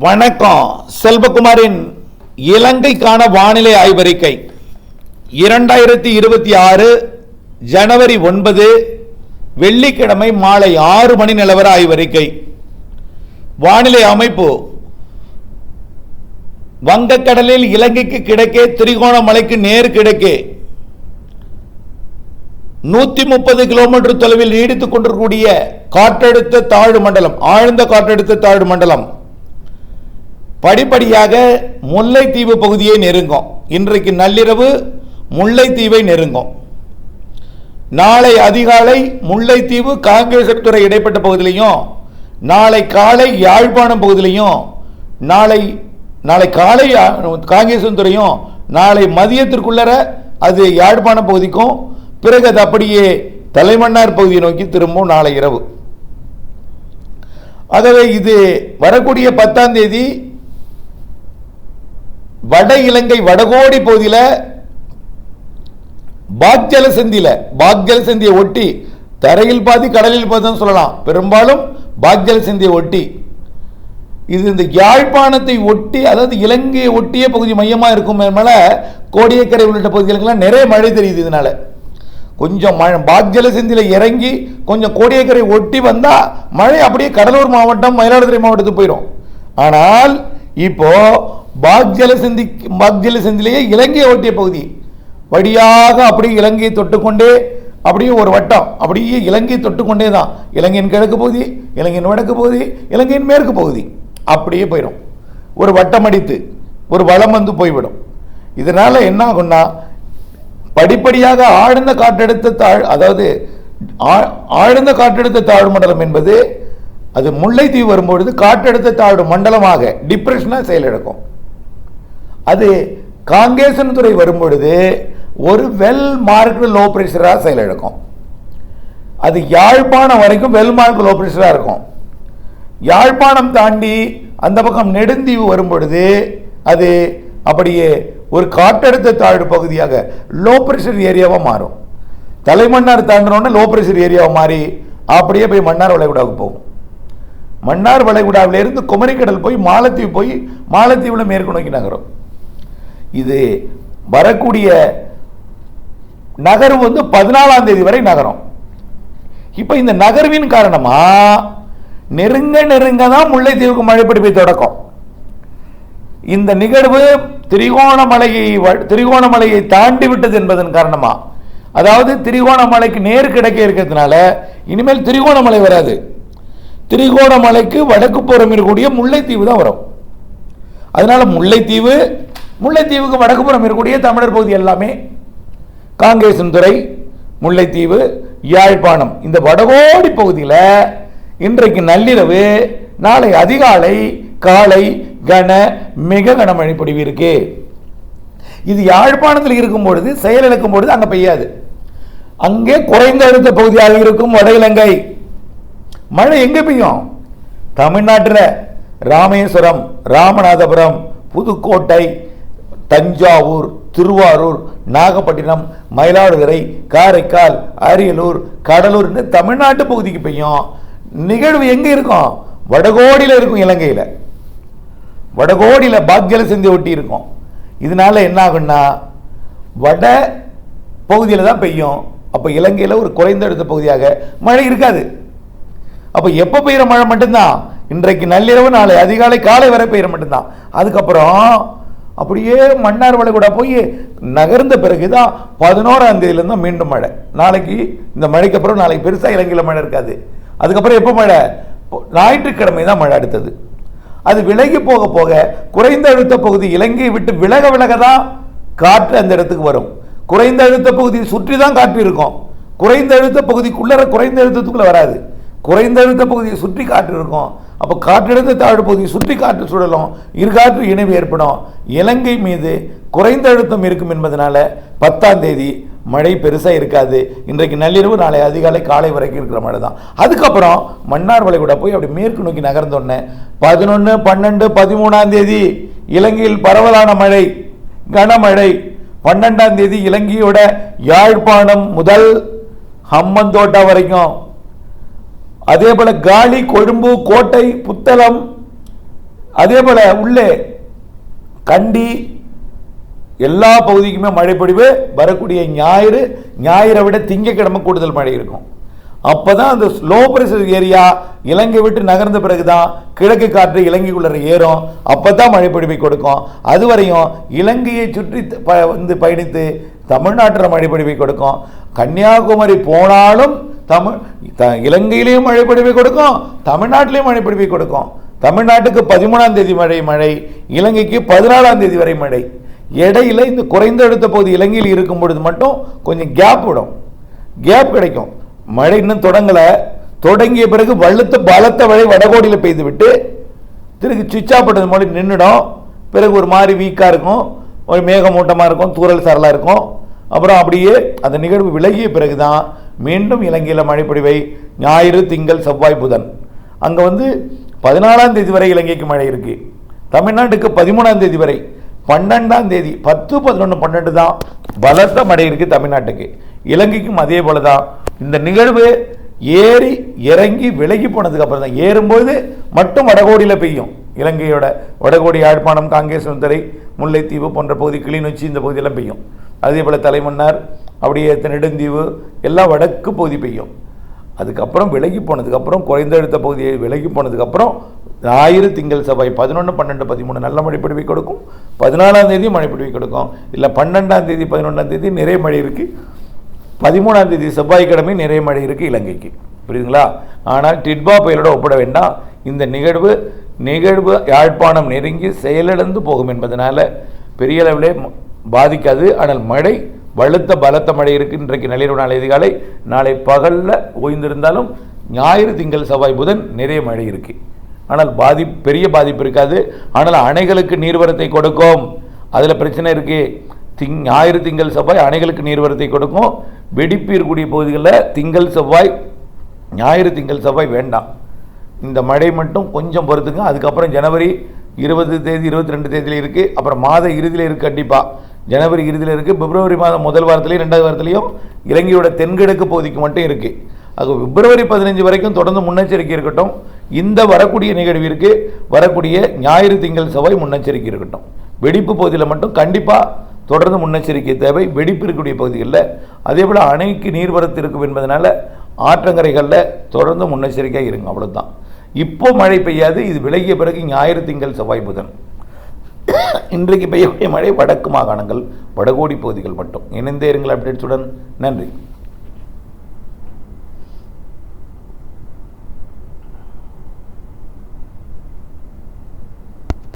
வணக்கம். செல்வகுமாரின் இலங்கைக்கான வானிலை ஆய்வறிக்கை 2026 ஜனவரி 9 வெள்ளிக்கிழமை மாலை 6 மணி நிலவர ஆய்வறிக்கை. வானிலை அமைப்பு: வங்கக்கடலில் இலங்கைக்கு கிழக்கே திரிகோணமலைக்கு நேர் கிழக்கே 130 கிலோமீட்டர் தொலைவில் நீடித்துக் கொண்டிருக்கக்கூடிய காற்றழுத்த தாழ்வு மண்டலம், ஆழ்ந்த காற்றழுத்த தாழ்வு மண்டலம் படிப்படியாக முல்லைத்தீவு பகுதியை நெருங்கும். இன்றைக்கு நள்ளிரவு முல்லைத்தீவை நெருங்கும். நாளை அதிகாலை முல்லைத்தீவு காங்கேசன்துறை இடைப்பட்ட பகுதியிலையும், நாளை காலை யாழ்ப்பாணம் பகுதியிலையும், நாளை காலை காங்கேசன்துறையும், நாளை மதியத்திற்குள்ளர அது யாழ்ப்பாணம் பகுதிக்கும், பிறகு அது அப்படியே தலைமன்னார் பகுதியை நோக்கி திரும்பும் நாளை இரவு. ஆகவே இது வரக்கூடிய 10ஆம் தேதி வட இலங்கை வடகோடி பகுதியில் பாக்ஜலசந்தியை ஒட்டி, தரையில் பாதி கடலில் பாதி சொல்லலாம், பெரும்பாலும் பாக்ஜலசந்தியை ஒட்டி, இது இந்த யாழ்ப்பாணத்தை ஒட்டி, அதாவது இலங்கையை ஒட்டிய பகுதி மையமாக இருக்கும். கோடியக்கரை உள்ளிட்ட பகுதிகளுக்கெல்லாம் நிறைய மழை தெரியுது. இதனால கொஞ்சம் பாக்ஜலசந்தியில் இறங்கி கொஞ்சம் கோடியக்கரை ஒட்டி வந்தால் மழை அப்படியே கடலூர் மாவட்டம், மயிலாடுதுறை மாவட்டத்துக்கு போயிடும். ஆனால் இப்போ பாக்ஜலசந்திலேயே இலங்கையை ஒட்டிய பகுதி வழியாக அப்படியே இலங்கையை தொட்டுக்கொண்டே, அப்படியே ஒரு வட்டம் அப்படியே இலங்கையை தொட்டுக்கொண்டே தான் இலங்கையின் கிழக்கு பகுதி, இலங்கையின் வடக்கு பகுதி, இலங்கையின் மேற்கு பகுதி அப்படியே போயிடும். ஒரு வட்டம் அடித்து ஒரு வளம் வந்து போய்விடும். இதனால என்ன ஆகும்னா, படிப்படியாக ஆழ்ந்த காற்றழுத்த தாழ்வு மண்டலம் என்பது அது முல்லைத்தீவு வரும்பொழுது காற்றழுத்த தாழ்வு மண்டலமாக டிப்ரெஷனாக செயலிழக்கும். அது காங்கேசன்துறை வரும்பொழுது ஒரு வெல் மார்க்டு லோ பிரஷராக செயலிழக்கும். அது யாழ்ப்பாணம் வரைக்கும் வெல் மார்க்டு லோ பிரஷராக இருக்கும். யாழ்ப்பாணம் தாண்டி அந்த பக்கம் நெடுந்தீவு வரும்பொழுது அது அப்படியே ஒரு காற்றழுத்த தாழ்வு பகுதியாக லோ பிரஷர் ஏரியாவாக மாறும். தலைமன்னார் தாண்டினோன்னா லோ பிரஷர் ஏரியாவை மாறி அப்படியே போய் மன்னார் வளைகுடாவுக்கு போகும். மன்னார் வளைகுடாவிலிருந்து குமரிக்கடல் போய் மாலத்தீவில் மேற்கு நோக்கி நகரும். இது வரக்கூடிய நகர்வு 14ஆம் தேதி வரை நகரும். இப்போ இந்த நகர்வின் காரணமா நெருங்க தான் முல்லைத்தீவுக்கு மழைப்பிடிப்பை தொடக்கம். இந்த நிகழ்வு திரிகோணமலையை தாண்டி விட்டது என்பதன் காரணமா, அதாவது திரிகோணமலைக்கு நேர் கிழக்கே இருக்கிறதுனால இனிமேல் திரிகோணமலை வராது. திரிகோணமலைக்கு வடக்கு புறம் இருக்கக்கூடிய முல்லைத்தீவு தான் வரும். அதனால முல்லைத்தீவுக்கு வடக்கு புறம் இருக்கக்கூடிய தமிழர் பகுதி எல்லாமே காங்கேசன்துறை, முல்லைத்தீவு, யாழ்ப்பாணம், இந்த வடகோடி பகுதியில் இன்றைக்கு நள்ளிரவு, நாளை அதிகாலை, காலை மிக கனமழை பொழிவு இருக்கு. இது யாழ்ப்பாணத்தில் இருக்கும் பொழுது, செயலிழக்கும் பொழுது அங்கே பெய்யாது. அங்கே குறைந்த அழுத்த பகுதியாக இருக்கும் வட இலங்கை மழை எங்கே பெய்யும்? தமிழ்நாட்டில் ராமேஸ்வரம், ராமநாதபுரம், புதுக்கோட்டை, தஞ்சாவூர், திருவாரூர், நாகப்பட்டினம், மயிலாடுதுறை, காரைக்கால், அரியலூர், கடலூர், தமிழ்நாட்டு பகுதிக்கு பெய்யும். நிகழ்வு எங்கே இருக்கும்? வடகோடியில் இருக்கும். இலங்கையில் வடகோடியில் பாக்ஜலசந்தி ஒட்டி இருக்கும். இதனால என்ன ஆகுன்னா, வட பகுதியில் தான் பெய்யும். அப்போ இலங்கையில் ஒரு குறைந்த அழுத்த பகுதியாக மழை இருக்காது. அப்போ எப்போ பெய்கிற மழை மட்டும்தான் இன்றைக்கு நள்ளிரவு, நாளை அதிகாலை, காலை வரை பெய்கிற மட்டும்தான். அதுக்கப்புறம் அப்படியே மன்னார் வளைகுடா போய் நகர்ந்த பிறகு தான் 11ஆம் தேதியிலேருந்து தான் மீண்டும் மழை. நாளைக்கு இந்த மழைக்கு அப்புறம் நாளைக்கு பெருசாக இலங்கையில் மழை இருக்காது. அதுக்கப்புறம் எப்போ மழை? ஞாயிற்றுக்கிழமை தான் மழை அடுத்தது. அது விலகி போக போக குறைந்த அழுத்த பகுதி இலங்கையை விட்டு விலக தான் காற்று அந்த இடத்துக்கு வரும். குறைந்த அழுத்த பகுதியை சுற்றி தான் காற்று இருக்கும். குறைந்த அழுத்த குறைந்த அழுத்தத்துக்குள்ள வராது. குறைந்த அழுத்த பகுதியை சுற்றி காற்று இருக்கும். அப்போ காற்றழுத்த தாழ்வு பகுதியை சுற்றி காற்று சுழலும், இருகாற்று இணைவு ஏற்படும். இலங்கை மீது குறைந்த அழுத்தம் இருக்கும் என்பதனால 10ஆம் தேதி மழை பெருசாக இருக்காது. இன்றைக்கு நள்ளிரவு, நாளை அதிகாலை, காலை வரைக்கும் இருக்கிற மழை தான். அதுக்கப்புறம் மன்னார் வளைகுடா போய் அப்படி மேற்கு நோக்கி நகர்ந்தோடனே 11, 12, 13ஆம் தேதி இலங்கையில் பரவலான மழை, கனமழை. 12ஆம் தேதி இலங்கையோட யாழ்ப்பாணம் முதல் ஹம்மந்தோட்டா வரைக்கும், அதே போல காலி, கொழும்பு, கோட்டை, புத்தளம், அதே போல உள்ளே கண்டி எல்லா பகுதிக்குமே மழைப்பொழிவு வரக்கூடிய ஞாயிறை விட திங்கட்கிழமை கூடுதல் மழை இருக்கும். அப்பதான் அந்த லோ பிரஷர் ஏரியா இலங்கை விட்டு நகர்ந்த பிறகுதான் கிழக்கு காற்று இலங்கைக்குள்ள ஏறும். அப்பதான் மழைப்பொழிவை கொடுக்கும். அதுவரையும் இலங்கையை சுற்றி பயணித்து தமிழ்நாட்டில் மழைப்பொழிவை கொடுக்கும். கன்னியாகுமரி போனாலும் இலங்கையிலேயும் மழைப்பொழிவை கொடுக்கும், தமிழ்நாட்டிலேயும் மழைப்பொழிவை கொடுக்கும். தமிழ்நாட்டுக்கு 13ஆம் தேதி மழை, இலங்கைக்கு 14ஆம் தேதி வரை மழை. இடையில இந்த குறைந்த அழுத்த பகுதி இலங்கையில் இருக்கும் பொழுது மட்டும் கொஞ்சம் கேப் கிடைக்கும். மழை இன்னும் தொடங்கிய பிறகு பலத்த மழை வடகோடியில் பெய்து விட்டு திருப்பி சுவிட்ச் ஆஃப் பண்ணது மூலம் நின்றுடும். பிறகு ஒரு மாதிரி வீக்காக இருக்கும், ஒரு மேகமூட்டமாக இருக்கும், தூறல் சாரலாக இருக்கும். அப்புறம் அப்படியே அந்த நிகழ்வு விலகிய பிறகுதான் மீண்டும் இலங்கையில் மழைப்பொழிவை ஞாயிறு, திங்கள், செவ்வாய், புதன். அங்கே 14ஆம் தேதி வரை இலங்கைக்கு மழை இருக்கு. தமிழ்நாட்டுக்கு 13ஆம் தேதி வரை, 12ஆம் தேதி 10, 11, 12 தான் பலத்த மழை இருக்கு தமிழ்நாட்டுக்கு. இலங்கைக்கும் அதே போலதான். இந்த நிகழ்வு ஏறி இறங்கி விலகி போனதுக்கு அப்புறம் தான், ஏறும்போது மட்டும் வடகோடியில் பெய்யும். இலங்கையோட வடகோடி யாழ்ப்பாணம், காங்கேசன்துறை, முல்லைத்தீவு போன்ற பகுதி, கிளிநொச்சி இந்த பகுதியெல்லாம் பெய்யும். அதே போல் தலைமன்னார், அப்படியே நெடுந்தீவு எல்லாம் வடக்கு பகுதி பெய்யும். அதுக்கப்புறம் விலகி போனதுக்கப்புறம் குறைந்த அழுத்த பகுதியை விலகி போனதுக்கப்புறம் ஞாயிறு, திங்கள், செவ்வாய் 11, 12, 13 நல்ல மழைப்பொழிவை கொடுக்கும். 14ஆம் தேதி மழைப்பொழிவை கொடுக்கும். இல்லை 12ஆம் தேதி 11ஆம் தேதி நிறைய மழை இருக்குது. 13ஆம் தேதி செவ்வாய்க்கிழமை நிறைய மழை இருக்குது இலங்கைக்கு. புரியுதுங்களா? ஆனால் டிட்பா புயலோட ஒப்பிட வேண்டாம். இந்த நிகழ்வு யாழ்ப்பாணம் நெருங்கி செயலிழந்து போகும் என்பதனால பெரிய அளவிலே பாதிக்காது. ஆனால் மழை பலத்த மழை இருக்குது. இன்றைக்கு நள்ளிரவு, நாளை அதிகாலை, நாளை பகலில் ஓய்ந்திருந்தாலும் ஞாயிறு, திங்கள், செவ்வாய், புதன் நிறைய மழை இருக்குது. ஆனால் பெரிய பாதிப்பு இருக்காது. ஆனால் அணைகளுக்கு நீர்வரத்தை கொடுக்கும். அதில் பிரச்சனை இருக்கு. ஞாயிறு, திங்கள், செவ்வாய் அணைகளுக்கு நீர்வரத்தை கொடுக்கும். வெடிப்பு இருக்கக்கூடிய பகுதிகளில் ஞாயிறு, திங்கள், செவ்வாய் வேண்டாம். இந்த மழை மட்டும் கொஞ்சம் பொறுத்துங்க. அதுக்கப்புறம் ஜனவரி 20 தேதி 22 தேதியில் இருக்குது. அப்புறம் மாத இறுதியில் இருக்குது. கண்டிப்பாக ஜனவரி இறுதியில் இருக்குது. பிப்ரவரி மாதம் முதல் வாரத்திலையும் 2வது வாரத்திலையும் இலங்கையோட தென்கிழக்கு பகுதிக்கு மட்டும் இருக்குது. அது பிப்ரவரி 15 வரைக்கும் தொடர்ந்து முன்னெச்சரிக்கை இருக்கட்டும். இந்த வரக்கூடிய நிகழ்விற்கு வரக்கூடிய ஞாயிறு, திங்கள், செவ்வாய் முன்னெச்சரிக்கை இருக்கட்டும். வெடிப்பு பகுதியில் மட்டும் கண்டிப்பாக தொடர்ந்து முன்னெச்சரிக்கை தேவை. வெடிப்பு இருக்கக்கூடிய பகுதிகளில், அதே போல் அணைக்கு நீர்வரத்து இருக்கும் என்பதனால ஆற்றங்கரைகளில் தொடர்ந்து முன்னெச்சரிக்கையாக இருங்க. அவ்வளோதான். இப்போ மழை பெய்யாது. இது விலகிய பிறகு ஞாயிறு, திங்கள், செவ்வாய், புதன். இன்றைக்கு பெய்யக்கூடிய மழை வடக்கு மாகாணங்கள், வடகோடி பகுதிகள் மட்டும். இணைந்தே இருங்கள் அப்டேட்ஸுடன். நன்றி.